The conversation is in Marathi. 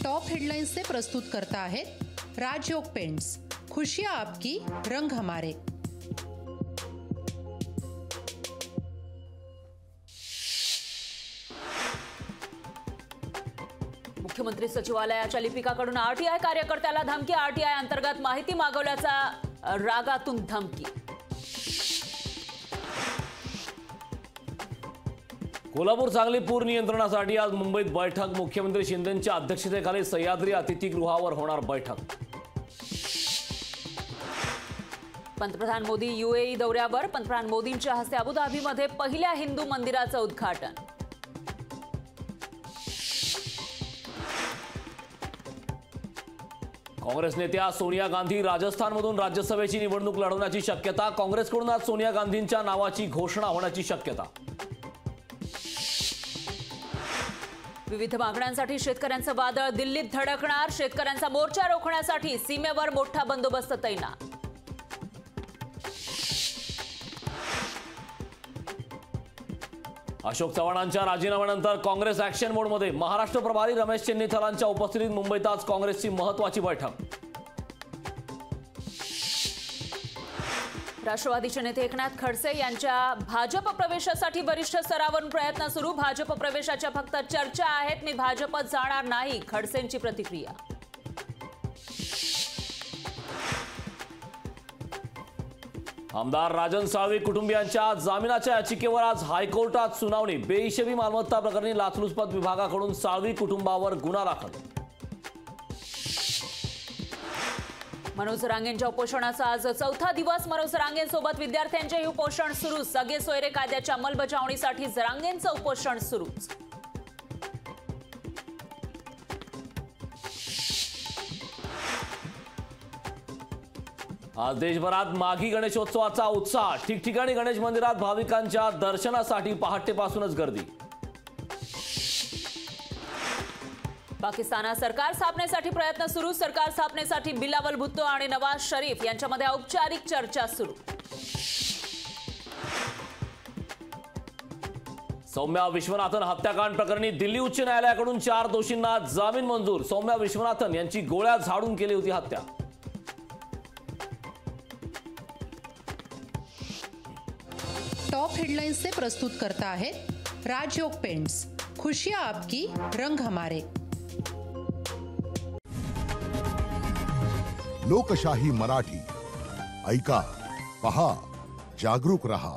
टॉप हेडलाइन्स से प्रस्तुत करता आहेत राजयोग पेंट्स। खुशियां आपकी, रंग हमारे। मुख्यमंत्री सचिवालयाच्या लिपिकाकडून आरटीआय कार्यकर्त्याला धमकी। आरटीआय अंतर्गत माहिती मागवल्याचा रागातून धमकी। कोल्हापूर सांगली पूर नियंत्रणासाठी आज मुंबईत बैठक। मुख्यमंत्री शिंदेंच्या अध्यक्षतेखाली सह्याद्री अतिथीगृहावर होणार बैठक। पंतप्रधान मोदी यूएई दौऱ्यावर। पंतप्रधान मोदींच्या हस्ते अबुधाबीमध्ये पहिल्या हिंदू मंदिराचं उद्घाटन। काँग्रेस नेत्या सोनिया गांधी राजस्थानमधून राज्यसभेची निवडणूक लढवण्याची शक्यता। काँग्रेसकडून आज सोनिया गांधींच्या नावाची घोषणा होण्याची शक्यता। विविध मागण्यांसाठी शेतकऱ्यांचं वादळ दिल्लीत धडकणार। शेतकऱ्यांचा मोर्चा रोखण्यासाठी सीमेवर मोठा बंदोबस्त तैनात। अशोक चव्हाणांच्या राजीनाम्यानंतर काँग्रेस ऍक्शन मोडमध्ये। महाराष्ट्र प्रभारी रमेश चेन्नीथलांच्या उपस्थितीत मुंबईत आज काँग्रेसची महत्त्वाची बैठक। राष्ट्रवादीचे नेते एकनाथ खडसे यांच्या भाजप प्रवेशासाठी वरिष्ठ स्तरावरून प्रयत्न सुरू। भाजप प्रवेशाच्या फक्त चर्चा आहेत, मी भाजपत जाणार नाही, खडसेंची प्रतिक्रिया। आमदार राजन साळवी कुटुंबियांच्या जामिनाच्या याचिकेवर आज हायकोर्टात सुनावणी। बेहिशेबी मालमत्ता प्रकरणी लाचलुचपत विभागाकडून साळवी कुटुंबावर गुन्हा दाखल। मनोज रांगेंच्या उपोषणाचा आज चौथा दिवस। मनोज रांगेंसोबत विद्यार्थ्यांचेही उपोषण सुरू। सगळे सोयरे कायद्याच्या अंमलबजावणीसाठी रांगेंचं उपोषण सुरू। आज देशभरात माघी गणेशोत्सवाचा उत्साह। ठिकठिकाणी गणेश मंदिरात भाविकांच्या दर्शनासाठी पहाटेपासूनच गर्दी। पाकिस्तानात सरकार स्थापनेसाठी प्रयत्न सुरू। सरकार स्थापनेसाठी बिलावल भुट्टो आणि नवाज शरीफ यांच्यामध्ये औपचारिक चर्चा सुरू। सौम्या विश्वनाथन हत्याकांड प्रकरणी दिल्ली उच्च न्यायालयाकडून 4 दोषींना जामीन मंजूर। सौम्या विश्वनाथन यांची गोळ्या झाडून केली होती हत्या। टॉप हेडलाइन्स से प्रस्तुत करता आहेत राजयोग पेंट्स। खुशियां आपकी, रंग हमारे। लोकशाही मराठी ऐका, पहा, जागरूक रहा।